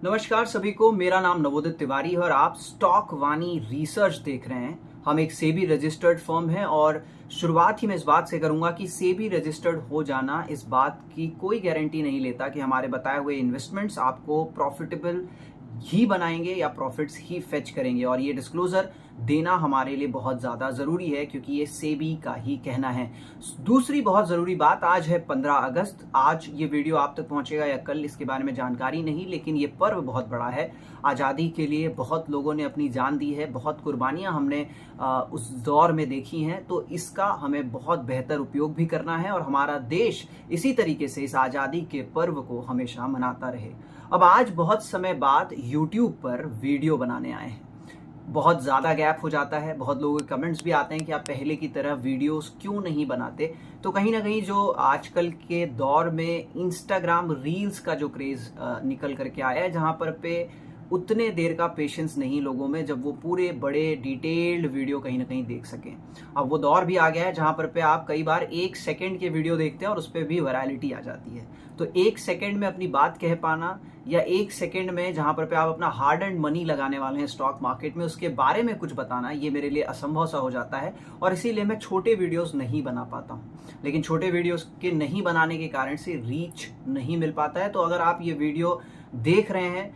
नमस्कार सभी को, मेरा नाम नवोदित तिवारी है और आप स्टॉक वाणी रिसर्च देख रहे हैं। हम एक सेबी रजिस्टर्ड फर्म है और शुरुआत ही मैं इस बात से करूंगा कि सेबी रजिस्टर्ड हो जाना इस बात की कोई गारंटी नहीं लेता कि हमारे बताए हुए इन्वेस्टमेंट्स आपको प्रॉफिटेबल ही बनाएंगे या प्रॉफिट्स ही फेच करेंगे। और ये डिस्क्लोजर देना हमारे लिए बहुत ज्यादा जरूरी है क्योंकि ये सेबी का ही कहना है। दूसरी बहुत जरूरी बात, आज है 15 अगस्त। आज ये वीडियो आप तक पहुंचेगा या कल, इसके बारे में जानकारी नहीं, लेकिन ये पर्व बहुत बड़ा है। आजादी के लिए बहुत लोगों ने अपनी जान दी है, बहुत कुर्बानियां हमने उस दौर में देखी हैं, तो इसका हमें बहुत बेहतर उपयोग भी करना है और हमारा देश इसी तरीके से इस आजादी के पर्व को हमेशा मनाता रहे। अब आज बहुत समय बाद YouTube पर वीडियो बनाने आए हैं। बहुत ज़्यादा गैप हो जाता है, बहुत लोगों के कमेंट्स भी आते हैं कि आप पहले की तरह वीडियोस क्यों नहीं बनाते। तो कहीं ना कहीं जो आजकल के दौर में इंस्टाग्राम रील्स का जो क्रेज़ निकल करके आया है, जहाँ पर पे उतने देर का पेशेंस नहीं लोगों में जब वो पूरे बड़े डिटेल्ड वीडियो कहीं ना कहीं देख सकें। अब वो दौर भी आ गया है जहां पर पे आप कई बार 1 सेकंड के वीडियो देखते हैं और उस पर भी वायरलिटी आ जाती है। तो 1 सेकंड में अपनी बात कह पाना या 1 सेकंड में जहां पर पे आप अपना हार्ड एंड मनी लगाने वाले हैं स्टॉक मार्केट में, उसके बारे में कुछ बताना, ये मेरे लिए असंभव सा हो जाता है और इसीलिए मैं छोटे वीडियोस नहीं बना पाता हूँ। लेकिन छोटे वीडियोस के नहीं बनाने के कारण से रीच नहीं मिल पाता है। तो अगर आप ये वीडियो देख रहे हैं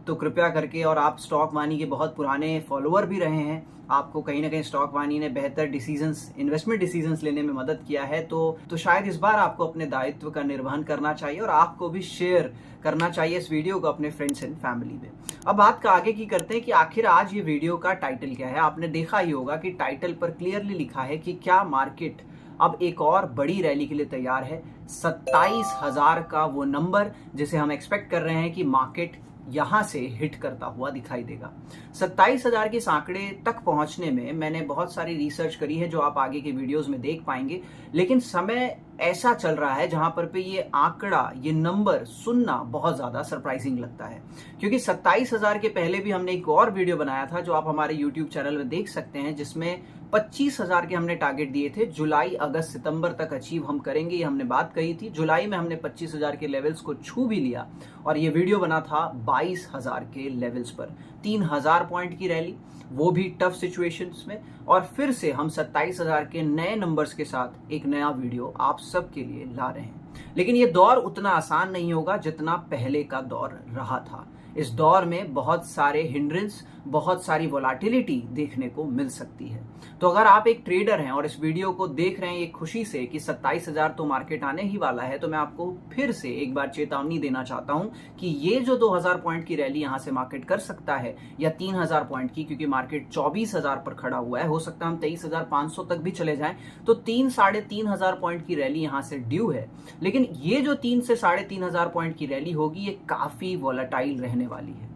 तो कृपया करके, और आप स्टॉक वाणी के बहुत पुराने फॉलोअर भी रहे हैं, आपको कहीं ना कहीं स्टॉक वाणी ने बेहतर डिसीजंस, इन्वेस्टमेंट डिसीजंस लेने में मदद किया है, तो शायद इस बार आपको अपने दायित्व का निर्वहन करना चाहिए और आपको भी शेयर करना चाहिए इस वीडियो को अपने फ्रेंड्स एंड फैमिली में। अब बात का आगे की करते हैं कि आखिर आज ये वीडियो का टाइटल क्या है। आपने देखा ही होगा कि टाइटल पर क्लियरली लिखा है कि क्या मार्केट अब एक और बड़ी रैली के लिए तैयार है। 27,000 का वो नंबर जिसे हम एक्सपेक्ट कर रहे हैं कि मार्केट यहां से हिट करता हुआ दिखाई देगा। 27,000 के आंकड़े तक पहुंचने में मैंने बहुत सारी रिसर्च करी है जो आप आगे के वीडियोस में देख पाएंगे, लेकिन समय ऐसा चल रहा है जहां पर पे ये आंकड़ा, ये नंबर सुनना बहुत ज्यादा सरप्राइजिंग लगता है। क्योंकि 27,000 के पहले भी हमने एक और वीडियो बनाया था जो आप हमारे YouTube चैनल में देख सकते हैं, जिसमें 25,000 के हमने टारगेट दिए थे। जुलाई, अगस्त, सितंबर तक अचीव हम करेंगे, ये हमने बात कही थी। जुलाई में हमने 25,000 के लेवल्स को छू भी लिया और ये वीडियो बना था 22,000 के लेवल्स पर। 3,000 पॉइंट की रैली, वो भी टफ सिचुएशंस में, और फिर से हम 27,000 के नए नंबर्स के साथ एक नया वीडियो आप सबके लिए ला रहे हैं। लेकिन ये दौर उतना आसान नहीं होगा जितना पहले का दौर रहा था। इस दौर में बहुत सारे हिंड्रेंस, बहुत सारी वोलाटिलिटी देखने को मिल सकती है। तो अगर आप एक ट्रेडर हैं और इस वीडियो को देख रहे हैं ये खुशी से कि 27,000 तो मार्केट आने ही वाला है, तो मैं आपको फिर से एक बार चेतावनी देना चाहता हूं कि ये जो 2,000 पॉइंट की रैली यहां से मार्केट कर सकता है, या 3,000 पॉइंट की, क्योंकि मार्केट 24,000 पर खड़ा हुआ है, हो सकता है हम 23,500 तक भी चले जाएं, तो 3-3,500 पॉइंट की रैली यहां से ड्यू है। लेकिन ये जो 3 से 3,500 पॉइंट की रैली होगी, ये काफी वॉलेटाइल रहने वाली है।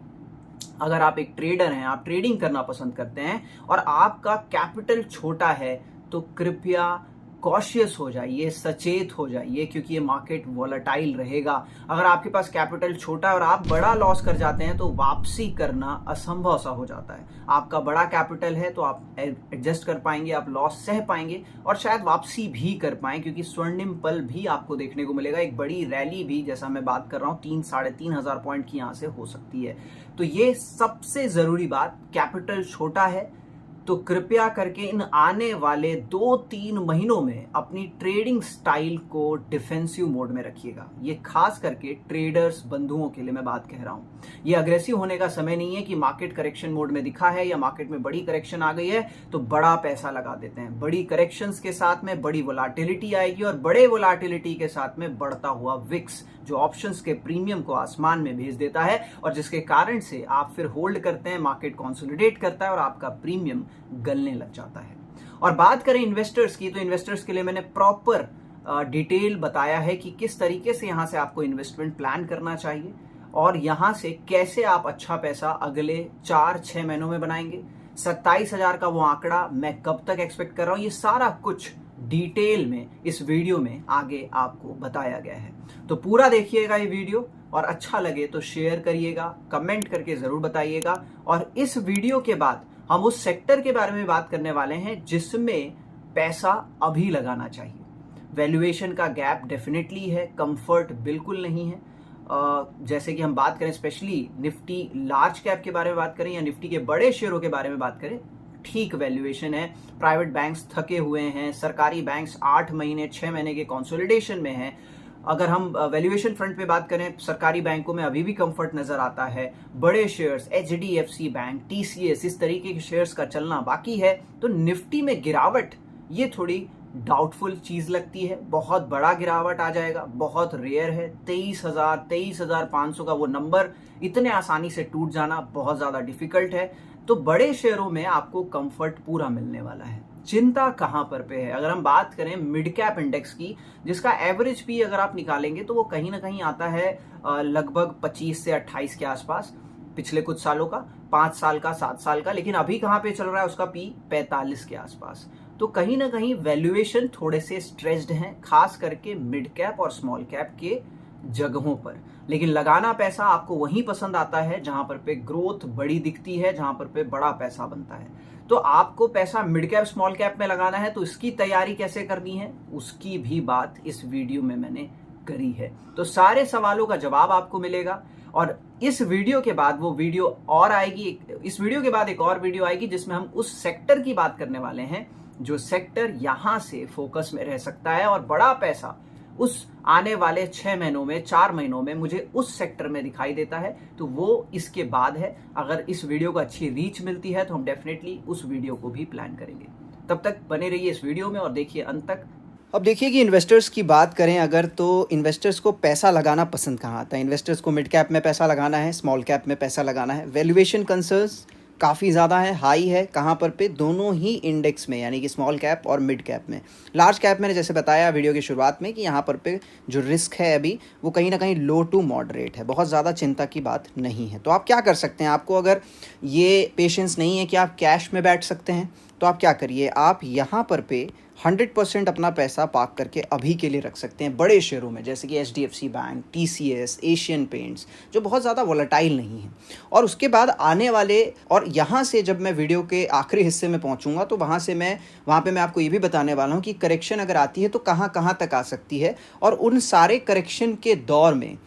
अगर आप एक ट्रेडर हैं, आप ट्रेडिंग करना पसंद करते हैं और आपका कैपिटल छोटा है, तो कृपया कॉशियस हो जाइए, सचेत हो जाइए, क्योंकि ये मार्केट वॉलेटाइल रहेगा। अगर आपके पास कैपिटल छोटा है और आप बड़ा लॉस कर जाते हैं तो वापसी करना असंभव सा हो जाता है। आपका बड़ा कैपिटल है तो आप एडजस्ट कर पाएंगे, आप लॉस सह पाएंगे और शायद वापसी भी कर पाएं, क्योंकि स्वर्णिम पल भी आपको देखने को मिलेगा। एक बड़ी रैली भी, जैसा मैं बात कर रहा हूँ, 3-3,500 पॉइंट की यहां से हो सकती है। तो ये सबसे जरूरी बात, कैपिटल छोटा है तो कृपया करके इन आने वाले 2-3 महीनों में अपनी ट्रेडिंग स्टाइल को डिफेंसिव मोड में रखिएगा। ये खास करके ट्रेडर्स बंधुओं के लिए मैं बात कह रहा हूं। ये अग्रेसिव होने का समय नहीं है कि मार्केट करेक्शन मोड में दिखा है या मार्केट में बड़ी करेक्शन आ गई है तो बड़ा पैसा लगा देते हैं। बड़ी करेक्शंस के साथ में बड़ी वोलाटिलिटी आएगी और बड़े वोलाटिलिटी के साथ में बढ़ता हुआ विक्स, जो ऑप्शंस के प्रीमियम को आसमान में भेज देता है और जिसके कारण से आप फिर होल्ड करते हैं, मार्केट कंसोलिडेट करता है और आपका प्रीमियम गलने लग जाता है। और बात करें इन्वेस्टर्स की, तो इन्वेस्टर्स के लिए मैंने प्रॉपर डिटेल बताया है कि किस तरीके से यहां से आपको इन्वेस्टमेंट प्लान करना चाहिए और यहां से कैसे आप अच्छा पैसा अगले 4-6 महीनों में बनाएंगे। 27,000 का वो आंकड़ा मैं कब तक एक्सपेक्ट कर रहा हूं, ये सारा कुछ डिटेल में इस वीडियो में आगे आपको बताया गया है। तो पूरा देखिएगा ये वीडियो और अच्छा लगे तो शेयर करिएगा, कमेंट करके जरूर बताइएगा। और इस वीडियो के बाद हम उस सेक्टर के बारे में बात करने वाले हैं जिसमें पैसा अभी लगाना चाहिए। वैल्यूएशन का गैप डेफिनेटली है, कंफर्ट बिल्कुल नहीं है। जैसे कि हम बात करें स्पेशली निफ्टी लार्ज कैप के बारे में बात करें या निफ्टी के बड़े शेयरों के बारे में बात करें, ठीक वैल्यूएशन है। प्राइवेट बैंक्स थके हुए हैं, सरकारी बैंक्स 8 महीने 6 महीने के कंसोलिडेशन में हैं। अगर हम वैल्यूएशन फ्रंट पे बात करें, सरकारी बैंकों में अभी भी कंफर्ट नजर आता है। बड़े शेयर्स एचडीएफसी बैंक, टीसीएस, इस तरीके के शेयर्स का चलना बाकी है। तो निफ्टी में गिरावट ये थोड़ी डाउटफुल चीज लगती है। बहुत बड़ा गिरावट आ जाएगा, बहुत रेयर है। 23,000 23,500 का वो नंबर इतने आसानी से टूट जाना बहुत ज्यादा डिफिकल्ट है। तो बड़े शेयरों में आपको कंफर्ट पूरा मिलने वाला है। चिंता कहां पर पे है? अगर हम बात करें मिड कैप इंडेक्स की, जिसका एवरेज पी अगर आप निकालेंगे तो वो कहीं ना कहीं आता है लगभग 25 से 28 के आसपास, पिछले कुछ सालों का, 5 साल का, 7 साल का। लेकिन अभी कहां पे चल रहा है उसका पी? 45 के आसपास। तो कहीं ना कहीं वैल्यूएशन थोड़े से स्ट्रेस्ड हैं, खास करके मिड कैप और स्मॉल कैप के जगहों पर। लेकिन लगाना पैसा आपको वहीं पसंद आता है जहां पर पे ग्रोथ बड़ी दिखती है, जहां पर पे बड़ा पैसा बनता है। तो आपको पैसा मिड कैप स्मॉल कैप में लगाना है, तो इसकी तैयारी कैसे करनी है उसकी भी बात इस वीडियो में मैंने करी है। तो सारे सवालों का जवाब आपको मिलेगा। और इस वीडियो के बाद वो वीडियो और आएगी, इस वीडियो के बाद एक और वीडियो आएगी जिसमें हम उस सेक्टर की बात करने वाले हैं जो सेक्टर यहां से फोकस में रह सकता है और बड़ा पैसा उस आने वाले 6 महीनों में, 4 महीनों में मुझे उस सेक्टर में दिखाई देता है। तो वो इसके बाद है। अगर इस वीडियो को अच्छी रीच मिलती है तो हम डेफिनेटली उस वीडियो को भी प्लान करेंगे। तब तक बने रहिए इस वीडियो में और देखिए अंत तक। अब देखिए कि इन्वेस्टर्स की बात करें अगर, तो इन्वेस्टर्स को पैसा लगाना पसंद कहाँ आता है? इन्वेस्टर्स को मिड कैप में पैसा लगाना है, स्मॉल कैप में पैसा लगाना है। वैल्यूएशन कंसर्न्स काफ़ी ज़्यादा है, हाई है। कहाँ पर पे? दोनों ही इंडेक्स में, यानी कि स्मॉल कैप और मिड कैप में। लार्ज कैप मैंने जैसे बताया वीडियो की शुरुआत में कि यहाँ पर पे जो रिस्क है अभी वो कहीं ना कहीं लो टू मॉडरेट है, बहुत ज़्यादा चिंता की बात नहीं है। तो आप क्या कर सकते हैं? आपको अगर ये पेशेंस नहीं है कि आप कैश में बैठ सकते हैं, तो आप क्या करिए, आप यहाँ पर पे 100% अपना पैसा पार्क करके अभी के लिए रख सकते हैं बड़े शेयरों में, जैसे कि HDFC bank, TCS, Asian paints, जो बहुत ज़्यादा वोलेटाइल नहीं है। और उसके बाद आने वाले, और यहाँ से जब मैं वीडियो के आखिरी हिस्से में पहुँचूंगा तो वहाँ पे मैं आपको ये भी बताने वाला हूँ कि करेक्शन अगर आती है तो कहाँ कहाँ तक आ सकती है। और उन सारे करेक्शन के दौर में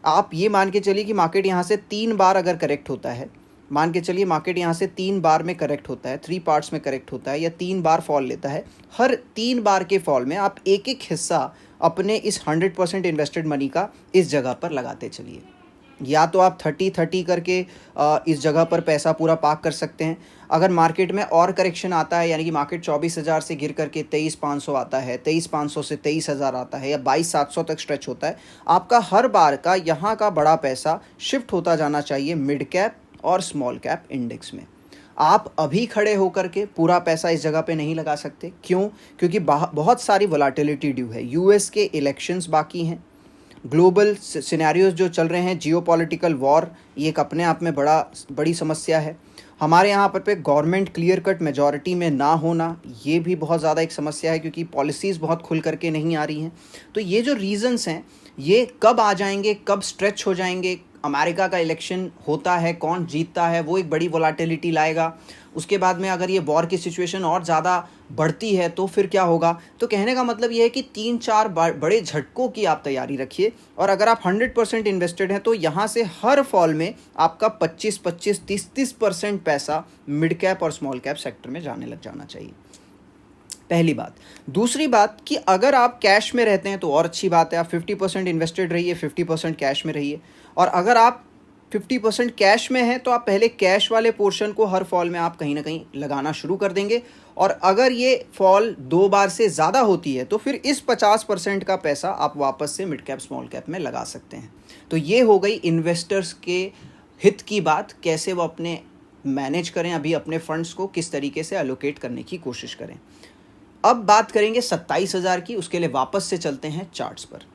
आप ये मान के चलिए कि मार्केट यहाँ से 3 बार अगर करेक्ट होता है, मान के चलिए मार्केट यहाँ से 3 बार में करेक्ट होता है, 3 पार्ट्स में करेक्ट होता है, या 3 बार फॉल लेता है, हर 3 बार के फॉल में आप एक एक हिस्सा अपने इस 100% इन्वेस्टेड मनी का इस जगह पर लगाते चलिए। या तो आप 30-30 करके इस जगह पर पैसा पूरा पार्क कर सकते हैं। अगर मार्केट में और करेक्शन आता है, यानी कि मार्केट 24,000 से गिर करके 23,500 आता है, 23,500 से 23,000 आता है, या 22,700 तक स्ट्रेच होता है, आपका हर बार का यहाँ का बड़ा पैसा शिफ्ट होता जाना चाहिए मिड कैप और स्मॉल कैप इंडेक्स में। आप अभी खड़े होकर के पूरा पैसा इस जगह पे नहीं लगा सकते। क्यों? क्योंकि बहुत सारी वोलेटिलिटी ड्यू है। यूएस के इलेक्शंस बाकी हैं, ग्लोबल सिनेरियोज जो चल रहे हैं, जियोपॉलिटिकल वॉर, ये एक अपने आप में बड़ी समस्या है। हमारे यहाँ पर पे गवर्नमेंट क्लियर कट मेजॉरिटी में ना होना, ये भी बहुत ज़्यादा एक समस्या है, क्योंकि पॉलिसीज़ बहुत खुल करके नहीं आ रही हैं। तो ये जो रीजंस हैं, ये कब आ जाएंगे, कब स्ट्रेच हो जाएंगे, अमेरिका का इलेक्शन होता है, कौन जीतता है, वो एक बड़ी वोलेटिलिटी लाएगा। उसके बाद में अगर ये वॉर की सिचुएशन और ज़्यादा बढ़ती है तो फिर क्या होगा? तो कहने का मतलब ये है कि 3-4 बड़े झटकों की आप तैयारी रखिए। और अगर आप 100% इन्वेस्टेड हैं तो यहाँ से हर फॉल में आपका 25-25, 30-30% पैसा मिड कैप और स्मॉल कैप सेक्टर में जाने लग जाना चाहिए। पहली बात। दूसरी बात कि अगर आप कैश में रहते हैं तो और अच्छी बात है, आप 50% इन्वेस्टेड रहिए, 50% कैश में रहिए। और अगर आप 50% कैश में हैं तो आप पहले कैश वाले पोर्शन को हर फॉल में आप कहीं ना कहीं लगाना शुरू कर देंगे। और अगर ये फॉल 2 बार से ज़्यादा होती है तो फिर इस 50% का पैसा आप वापस से मिड कैप स्मॉल कैप में लगा सकते हैं। तो ये हो गई इन्वेस्टर्स के हित की बात, कैसे वो अपने मैनेज करें, अभी अपने फंड्स को किस तरीके से एलोकेट करने की कोशिश करें। अब बात करेंगे 27,000 की। उसके लिए वापस से चलते हैं चार्ट्स पर।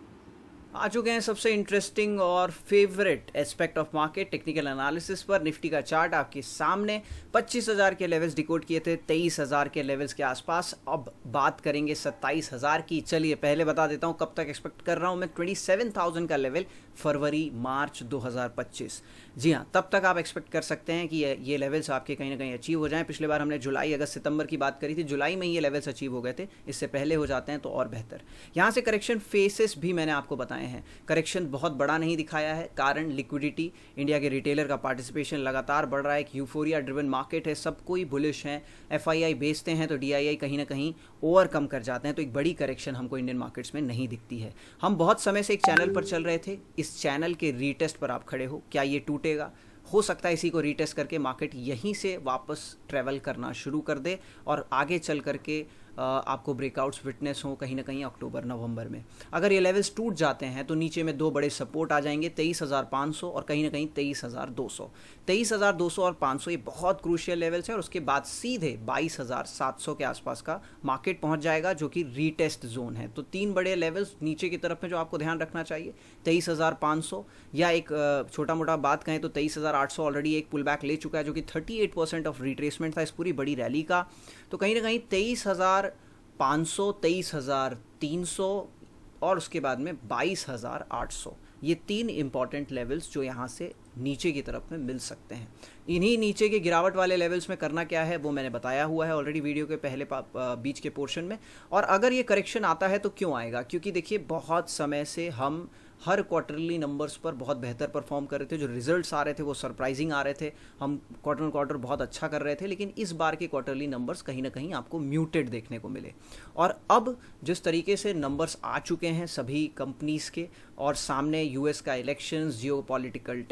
आ चुके हैं सबसे इंटरेस्टिंग और favourite aspect of market, technical analysis पर। निफ्टी का चार्ट आपके सामने 25,000 के लेवल्स डिकोड किए थे, 23,000 के लेवल्स के आसपास। अब बात करेंगे 27,000 की। चलिए पहले बता देता हूं कब तक एक्सपेक्ट कर रहा हूं मैं। 27,000 का लेवल फरवरी मार्च 2025। जी हाँ, तब तक आप एक्सपेक्ट कर सकते हैं कि ये लेवल्स आपके कहीं ना कहीं अचीव हो जाएं। पिछले बार हमने जुलाई, अगस्त, सितंबर की बात करी थी, जुलाई में ये लेवल्स अचीव हो गए थे। इससे पहले हो जाते हैं तो और बेहतर। यहाँ से करेक्शन फेसेस भी मैंने आपको बताए आए हैं। करेक्शन बहुत बड़ा नहीं दिखाया है, कारण लिक्विडिटी, इंडिया के रिटेलर का पार्टिसिपेशन लगातार बढ़ रहा है, एक यूफोरिया ड्रिवन मार्केट है, सब कोई बुलिश हैं। एफआईआई बेचते हैं तो डीआईआई कहीं ना कहीं ओवरकम कर जाते हैं, तो एक बड़ी करेक्शन हमको इंडियन मार्केट्स में नहीं दिखती है। हम बहुत समय से एक चैनल पर चल रहे थे, इस चैनल के रीटेस्ट पर आप खड़े हो, क्या ये टूटेगा? हो सकता है इसी को रीटेस्ट करके मार्केट यहीं से वापस ट्रैवल करना शुरू कर दे और आगे चल करके आपको ब्रेकआउट्स विटनेस हो कहीं ना कहीं अक्टूबर नवंबर में। अगर ये लेवल्स टूट जाते हैं तो नीचे में दो बड़े सपोर्ट आ जाएंगे, 23,500 और कहीं ना कहीं 23,200। 23,200 और 500 ये बहुत क्रूशियल लेवल्स है, और उसके बाद सीधे 22,700 के आसपास का मार्केट पहुंच जाएगा, जो कि रीटेस्ट जोन है। तो तीन बड़े लेवल्स नीचे की तरफ में जो आपको ध्यान रखना चाहिए, 23,500, या एक छोटा मोटा बात कहें तो 23,800 ऑलरेडी एक पुल बैक ले चुका है, जो कि 38% ऑफ रिट्रेसमेंट था इस पूरी बड़ी रैली का। तो कहीं ना कहीं 23,500, 23,300 और उसके बाद में 22,800, ये तीन इंपॉर्टेंट लेवल्स जो यहाँ से नीचे की तरफ में मिल सकते हैं। इन्हीं नीचे के गिरावट वाले लेवल्स में करना क्या है वो मैंने बताया हुआ है ऑलरेडी वीडियो के पहले बीच के पोर्शन में। और अगर ये करेक्शन आता है तो क्यों आएगा? क्योंकि देखिए बहुत समय से हम हर क्वार्टरली नंबर्स पर बहुत बेहतर परफॉर्म कर रहे थे, जो रिजल्ट्स आ रहे थे वो सरप्राइजिंग आ रहे थे, हम क्वार्टर क्वार्टर बहुत अच्छा कर रहे थे, लेकिन इस बार के क्वार्टरली नंबर्स कहीं ना कहीं आपको म्यूटेड देखने को मिले। और अब जिस तरीके से नंबर्स आ चुके हैं सभी कंपनीज के, और सामने यूएस का इलेक्शंस, जियोपॉलिटिकल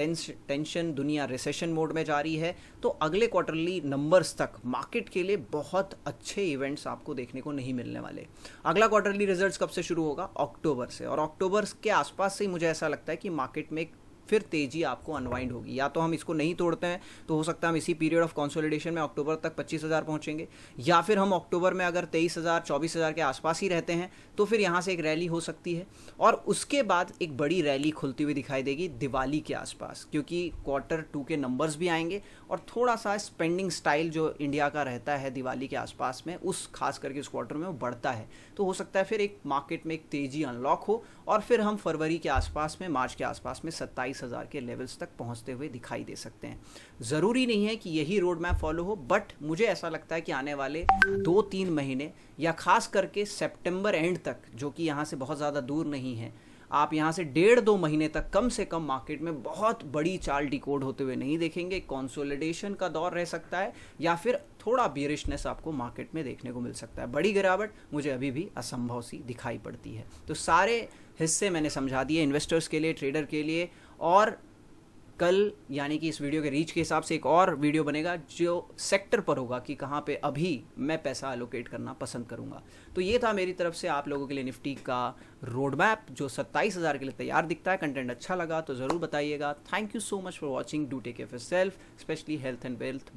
टेंशन, दुनिया रिसेशन मोड में जा रही है, तो अगले क्वार्टरली नंबर्स तक मार्केट के लिए बहुत अच्छे इवेंट्स आपको देखने को नहीं मिलने वाले। अगला क्वार्टरली रिजल्ट्स कब से शुरू होगा? अक्टूबर से, और अक्टूबर के आसपास से मुझे ऐसा लगता है कि मार्केट में फिर तेजी आपको अनवाइंड होगी। या तो हम इसको नहीं तोड़ते हैं तो हो सकता है हम इसी पीरियड ऑफ कंसोलिडेशन में अक्टूबर तक 25,000 पहुंचेंगे, या फिर हम अक्टूबर में अगर 23,000 24,000 के आसपास ही रहते हैं तो फिर यहाँ से एक रैली हो सकती है, और उसके बाद एक बड़ी रैली खुलती हुई दिखाई देगी दिवाली के आसपास, क्योंकि क्वार्टर 2 के नंबर्स भी आएंगे और थोड़ा सा स्पेंडिंग स्टाइल जो इंडिया का रहता है दिवाली के आसपास में, उस खास करके उस क्वार्टर में वो बढ़ता है। तो हो सकता है फिर एक मार्केट में एक तेजी अनलॉक हो और फिर हम फरवरी के आसपास में, मार्च के आसपास में 27,000 के लेवल्स तक पहुंचते हुए दिखाई दे सकते हैं। ज़रूरी नहीं है कि यही रोड मैप फॉलो हो, बट मुझे ऐसा लगता है कि आने वाले 2-3 महीने या खास करके सितंबर एंड तक, जो कि यहाँ से बहुत ज़्यादा दूर नहीं है, आप यहाँ से 1.5-2 महीने तक कम से कम मार्केट में बहुत बड़ी चाल डिकोड होते हुए नहीं देखेंगे। कंसोलिडेशन का दौर रह सकता है या फिर थोड़ा बियरिशनेस आपको मार्केट में देखने को मिल सकता है। बड़ी गिरावट मुझे अभी भी असंभव सी दिखाई पड़ती है। तो सारे हिस्से मैंने समझा दिए इन्वेस्टर्स के लिए, ट्रेडर के लिए, और कल यानी कि इस वीडियो के रीच के हिसाब से एक और वीडियो बनेगा जो सेक्टर पर होगा कि कहाँ पे अभी मैं पैसा एलोकेट करना पसंद करूँगा। तो ये था मेरी तरफ से आप लोगों के लिए निफ्टी का रोड मैप जो 27,000 के लिए तैयार दिखता है। कंटेंट अच्छा लगा तो ज़रूर बताइएगा। Thank you so much for watching. Do take care of yourself, specially health and wealth.